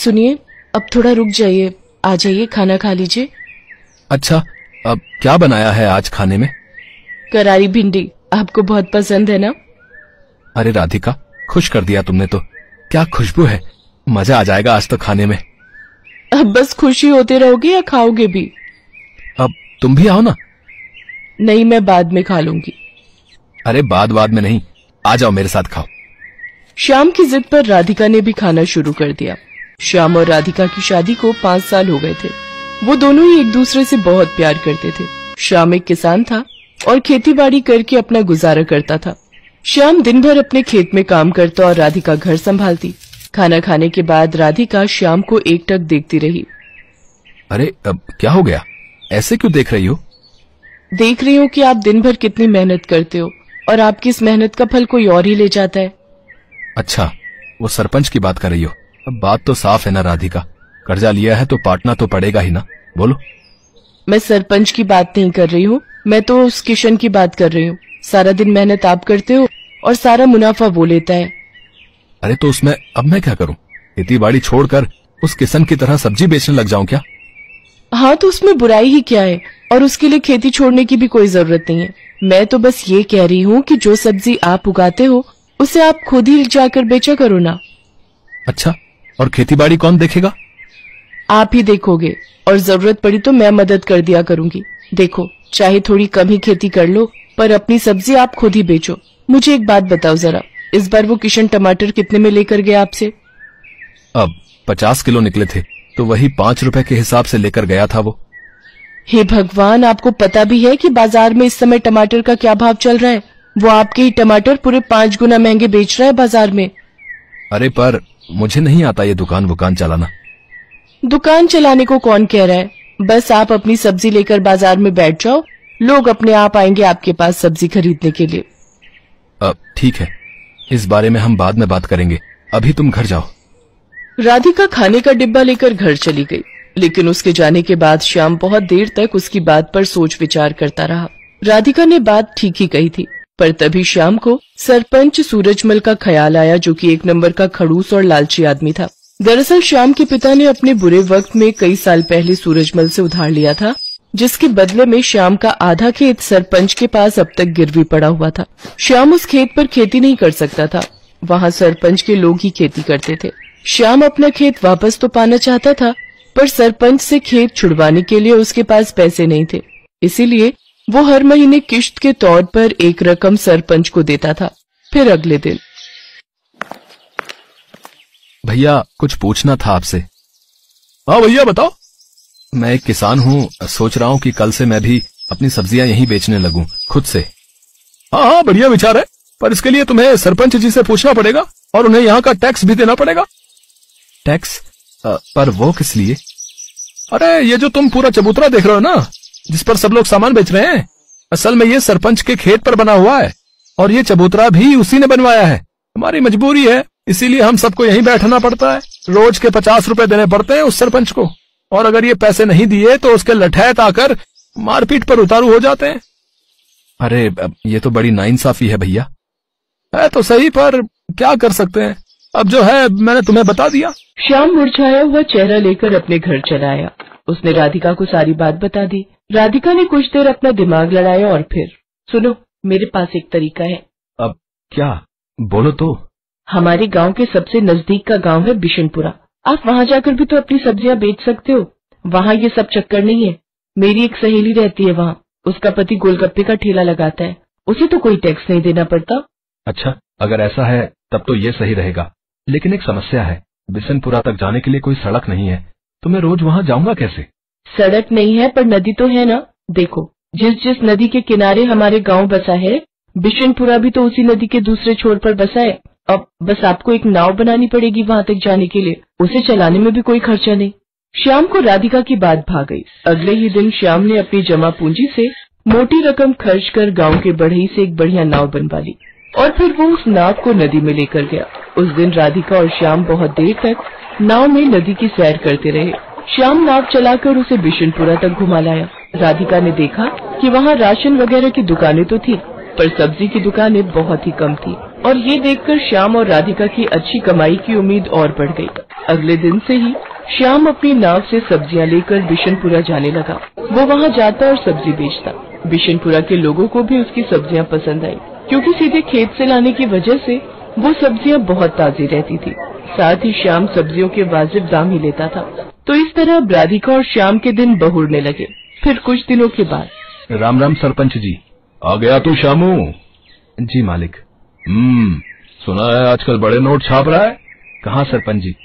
सुनिए, अब थोड़ा रुक जाइए, आ जाइए, खाना खा लीजिए। अच्छा, अब क्या बनाया है आज खाने में? करारी भिंडी, आपको बहुत पसंद है ना? अरे राधिका, खुश कर दिया तुमने तो। क्या खुशबू है, मजा आ जाएगा आज तो खाने में। अब बस खुशी होते रहोगे या खाओगे भी? अब तुम भी आओ ना। नहीं, मैं बाद में खा लूंगी। अरे बाद में नहीं, आ जाओ मेरे साथ खाओ। श्याम की जिद पर राधिका ने भी खाना शुरू कर दिया। श्याम और राधिका की शादी को 5 साल हो गए थे। वो दोनों ही एक दूसरे से बहुत प्यार करते थे। श्याम एक किसान था और खेतीबाड़ी करके अपना गुजारा करता था। श्याम दिन भर अपने खेत में काम करता और राधिका घर संभालती। खाना खाने के बाद राधिका श्याम को एकटक देखती रही। अरे अब क्या हो गया, ऐसे क्यों देख रही हो? देख रही हूँ कि आप दिन भर कितनी मेहनत करते हो और आपकी इस मेहनत का फल कोई और ही ले जाता है। अच्छा, वो सरपंच की बात कर रही हो। अब बात तो साफ है ना राधिका, कर्जा लिया है तो पाटना तो पड़ेगा ही ना। बोलो। मैं सरपंच की बात नहीं कर रही हूँ, मैं तो उस किशन की बात कर रही हूँ। सारा दिन मेहनत आप करते हो और सारा मुनाफा वो लेता है। अरे तो उसमें अब मैं क्या करूं? खेती बाड़ी छोड़कर उस किशन की तरह सब्जी बेचने लग जाऊं क्या? हाँ, तो उसमें बुराई ही क्या है, और उसके लिए खेती छोड़ने की भी कोई जरूरत नहीं है। मैं तो बस ये कह रही हूँ कि जो सब्जी आप उगाते हो उसे आप खुद ही जाकर बेचा करो ना। अच्छा, और खेती बाड़ी कौन देखेगा? आप ही देखोगे, और जरूरत पड़ी तो मैं मदद कर दिया करूंगी। देखो, चाहे थोड़ी कम ही खेती कर लो, पर अपनी सब्जी आप खुद ही बेचो। मुझे एक बात बताओ जरा, इस बार वो किशन टमाटर कितने में लेकर गया आपसे? अब 50 किलो निकले थे, तो वही 5 रुपए के हिसाब से लेकर गया था वो। हे भगवान, आपको पता भी है कि बाजार में इस समय टमाटर का क्या भाव चल रहा है? वो आपके ही टमाटर पूरे 5 गुना महंगे बेच रहा है बाजार में। अरे पर मुझे नहीं आता ये दुकान चलाना। दुकान चलाने को कौन कह रहा है? बस आप अपनी सब्जी लेकर बाजार में बैठ जाओ, लोग अपने आप आएंगे आपके पास सब्जी खरीदने के लिए। ठीक है, इस बारे में हम बाद में बात करेंगे, अभी तुम घर जाओ। राधिका खाने का डिब्बा लेकर घर चली गई, लेकिन उसके जाने के बाद श्याम बहुत देर तक उसकी बात पर सोच विचार करता रहा। राधिका ने बात ठीक ही कही थी, पर तभी श्याम को सरपंच सूरजमल का ख्याल आया, जो कि 1 नंबर का खड़ूस और लालची आदमी था। दरअसल श्याम के पिता ने अपने बुरे वक्त में कई साल पहले सूरजमल से उधार लिया था, जिसके बदले में श्याम का आधा खेत सरपंच के पास अब तक गिरवी पड़ा हुआ था। श्याम उस खेत पर खेती नहीं कर सकता था, वहाँ सरपंच के लोग ही खेती करते थे। श्याम अपना खेत वापस तो पाना चाहता था, पर सरपंच से खेत छुड़वाने के लिए उसके पास पैसे नहीं थे। इसीलिए वो हर महीने किश्त के तौर पर एक रकम सरपंच को देता था। फिर अगले दिन, भैया कुछ पूछना था आपसे। हाँ भैया बताओ। मैं एक किसान हूँ, सोच रहा हूँ कि कल से मैं भी अपनी सब्जियां यहीं बेचने लगूं खुद से। हाँ, बढ़िया विचार है, पर इसके लिए तुम्हें सरपंच जी से पूछना पड़ेगा और उन्हें यहाँ का टैक्स भी देना पड़ेगा। टैक्स? पर वो किस लिए? अरे ये जो तुम पूरा चबूतरा देख रहे हो ना, जिस पर सब लोग सामान बेच रहे हैं, असल में ये सरपंच के खेत पर बना हुआ है, और ये चबूतरा भी उसी ने बनवाया है। हमारी मजबूरी है, इसीलिए हम सबको यहीं बैठना पड़ता है। रोज के 50 रुपए देने पड़ते हैं उस सरपंच को, और अगर ये पैसे नहीं दिए तो उसके लठैत आकर मारपीट पर उतारू हो जाते हैं। अरे ये तो बड़ी नाइंसाफी है भैया। है तो सही, पर क्या कर सकते हैं, अब जो है मैंने तुम्हें बता दिया। श्याम मुरझाया हुआ चेहरा लेकर अपने घर चला आया। उसने राधिका को सारी बात बता दी। राधिका ने कुछ देर अपना दिमाग लड़ाया और फिर, सुनो, मेरे पास एक तरीका है। अब क्या? बोलो तो। हमारे गांव के सबसे नजदीक का गांव है बिशनपुरा। आप वहां जाकर भी तो अपनी सब्जियां बेच सकते हो। वहां ये सब चक्कर नहीं है। मेरी एक सहेली रहती है वहां, उसका पति गोलगप्पे का ठेला लगाता है, उसे तो कोई टैक्स नहीं देना पड़ता। अच्छा, अगर ऐसा है तब तो ये सही रहेगा, लेकिन एक समस्या है, बिशनपुरा तक जाने के लिए कोई सड़क नहीं है, तो मैं रोज वहाँ जाऊंगा कैसे? सड़क नहीं है पर नदी तो है ना। देखो, जिस नदी के किनारे हमारे गांव बसा है, बिशनपुरा भी तो उसी नदी के दूसरे छोर पर बसा है। अब बस आपको एक नाव बनानी पड़ेगी वहां तक जाने के लिए, उसे चलाने में भी कोई खर्चा नहीं। श्याम को राधिका की बात भा गई। अगले ही दिन श्याम ने अपनी जमा पूंजी से मोटी रकम खर्च कर गांव के बढ़ई से एक बढ़िया नाव बनवा ली, और फिर वो उस नाव को नदी में लेकर गया। उस दिन राधिका और श्याम बहुत देर तक नाव में नदी की सैर करते रहे। श्याम नाव चलाकर उसे बिशनपुरा तक घुमा लाया। राधिका ने देखा कि वहाँ राशन वगैरह की दुकानें तो थी, पर सब्जी की दुकानें बहुत ही कम थी, और ये देखकर श्याम और राधिका की अच्छी कमाई की उम्मीद और बढ़ गई। अगले दिन से ही श्याम अपनी नाव से सब्जियां लेकर बिशनपुरा जाने लगा। वो वहाँ जाता और सब्जी बेचता। बिशनपुरा के लोगों को भी उसकी सब्जियां पसंद आई, क्योंकि सीधे खेत से लाने की वजह से वो सब्जियां बहुत ताजी रहती थी। साथ ही श्याम सब्जियों के वाजिब दाम ही लेता था। तो इस तरह राधिका और श्याम के दिन बहुरने लगे। फिर कुछ दिनों के बाद, राम राम सरपंच जी। आ गया तू श्यामू? जी मालिक। सुना है आजकल बड़े नोट छाप रहा है। कहाँ सरपंच जी,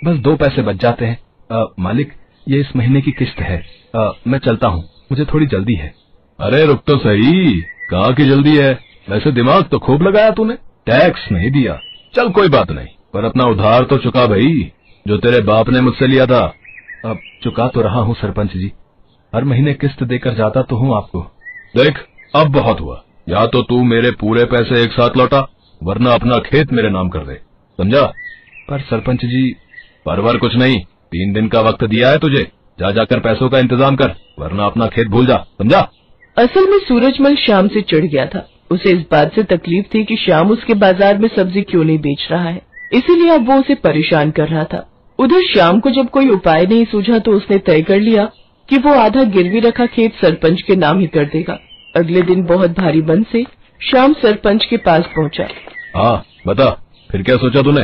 बस 2 पैसे बच जाते हैं। मालिक, ये इस महीने की किस्त है। मैं चलता हूँ, मुझे थोड़ी जल्दी है। अरे रुक तो सही, कहाँ की जल्दी है? वैसे दिमाग तो खूब लगाया तूने, टैक्स नहीं दिया। चल कोई बात नहीं, पर अपना उधार तो चुका भाई, जो तेरे बाप ने मुझसे लिया था। अब चुका तो रहा हूँ सरपंच जी, हर महीने किस्त देकर जाता तो हूँ आपको। देख, अब बहुत हुआ। या तो तू मेरे पूरे पैसे एक साथ लौटा, वरना अपना खेत मेरे नाम कर दे, समझा? पर सरपंच जी, परवर कुछ नहीं, 3 दिन का वक्त दिया है तुझे। जा जाकर पैसों का इंतजाम कर, वरना अपना खेत भूल जा, समझा? असल में सूरजमल श्याम से चिढ़ गया था। उसे इस बात से तकलीफ थी कि श्याम उसके बाजार में सब्जी क्यों नहीं बेच रहा है, इसीलिए अब वो उसे परेशान कर रहा था। उधर श्याम को जब कोई उपाय नहीं सूझा तो उसने तय कर लिया कि वो आधा गिरवी रखा खेत सरपंच के नाम ही कर देगा। अगले दिन बहुत भारी मन से श्याम सरपंच के पास पहुंचा। हाँ बता, फिर क्या सोचा तूने?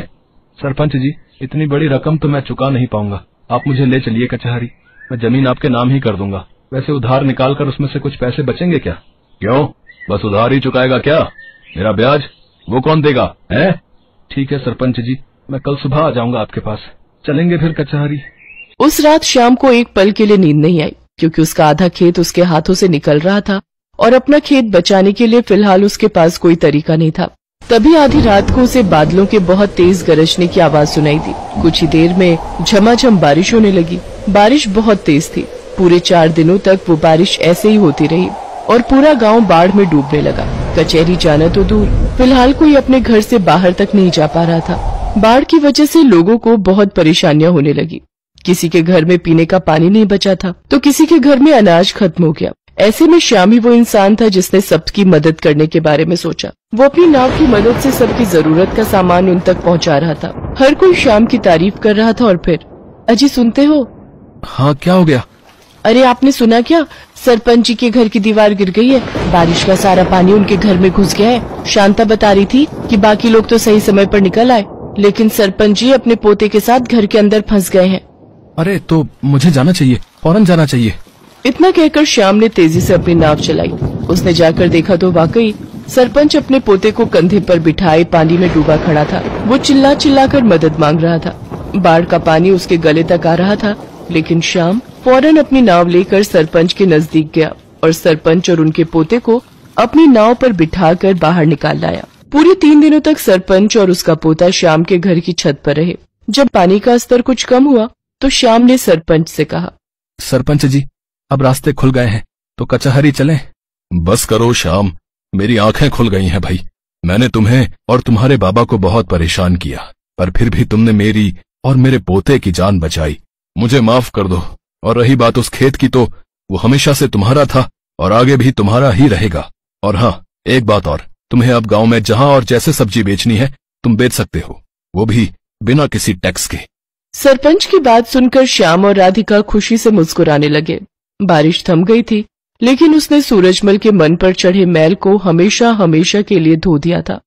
सरपंच जी, इतनी बड़ी रकम तो मैं चुका नहीं पाऊंगा, आप मुझे ले चलिए कचहरी, मैं जमीन आपके नाम ही कर दूंगा। वैसे उधार निकाल कर उसमें से कुछ पैसे बचेंगे क्या? क्यों, बस उधार ही चुकाएगा क्या? मेरा ब्याज वो कौन देगा है? ठीक है सरपंच जी, मैं कल सुबह आ जाऊंगा आपके पास, चलेंगे फिर कचहरी। उस रात श्याम को एक पल के लिए नींद नहीं आई, क्योंकि उसका आधा खेत उसके हाथों से निकल रहा था और अपना खेत बचाने के लिए फिलहाल उसके पास कोई तरीका नहीं था। तभी आधी रात को उसे बादलों के बहुत तेज गरजने की आवाज सुनाई दी। कुछ ही देर में झमाझम बारिश होने लगी। बारिश बहुत तेज थी। पूरे 4 दिनों तक वो बारिश ऐसे ही होती रही और पूरा गांव बाढ़ में डूबने लगा। कचहरी जाना तो दूर, फिलहाल कोई अपने घर से बाहर तक नहीं जा पा रहा था। बाढ़ की वजह से लोगों को बहुत परेशानियां होने लगी। किसी के घर में पीने का पानी नहीं बचा था, तो किसी के घर में अनाज खत्म हो गया। ऐसे में श्याम ही वो इंसान था जिसने सबकी मदद करने के बारे में सोचा। वो अपनी नाव की मदद से सबकी जरूरत का सामान उन तक पहुंचा रहा था। हर कोई श्याम की तारीफ कर रहा था। और फिर, अजी सुनते हो? हाँ, क्या हो गया? अरे आपने सुना क्या, सरपंच जी के घर की दीवार गिर गई है। बारिश का सारा पानी उनके घर में घुस गया है। शांता बता रही थी कि बाकी लोग तो सही समय पर निकल आए, लेकिन सरपंच जी अपने पोते के साथ घर के अंदर फंस गए हैं। अरे तो मुझे जाना चाहिए, फौरन जाना चाहिए। इतना कहकर श्याम ने तेजी से अपनी नाव चलाई। उसने जाकर देखा तो वाकई सरपंच अपने पोते को कंधे पर बिठाए पानी में डूबा खड़ा था। वो चिल्ला चिल्ला कर मदद मांग रहा था। बाढ़ का पानी उसके गले तक आ रहा था, लेकिन श्याम फौरन अपनी नाव लेकर सरपंच के नजदीक गया और सरपंच और उनके पोते को अपनी नाव पर बिठाकर बाहर निकाल लाया। पूरे 3 दिनों तक सरपंच और उसका पोता श्याम के घर की छत पर रहे। जब पानी का स्तर कुछ कम हुआ तो श्याम ने सरपंच से कहा, सरपंच जी, अब रास्ते खुल गए हैं तो कचहरी चलें। बस करो श्याम, मेरी आंखें खुल गई हैं भाई। मैंने तुम्हें और तुम्हारे बाबा को बहुत परेशान किया, पर फिर भी तुमने मेरी और मेरे पोते की जान बचाई। मुझे माफ कर दो। और रही बात उस खेत की, तो वो हमेशा से तुम्हारा था और आगे भी तुम्हारा ही रहेगा। और हाँ, एक बात और, तुम्हें अब गांव में जहां और जैसे सब्जी बेचनी है तुम बेच सकते हो, वो भी बिना किसी टैक्स के। सरपंच की बात सुनकर श्याम और राधिका खुशी से मुस्कुराने लगे। बारिश थम गई थी, लेकिन उसने सूरजमल के मन पर चढ़े मैल को हमेशा हमेशा के लिए धो दिया था।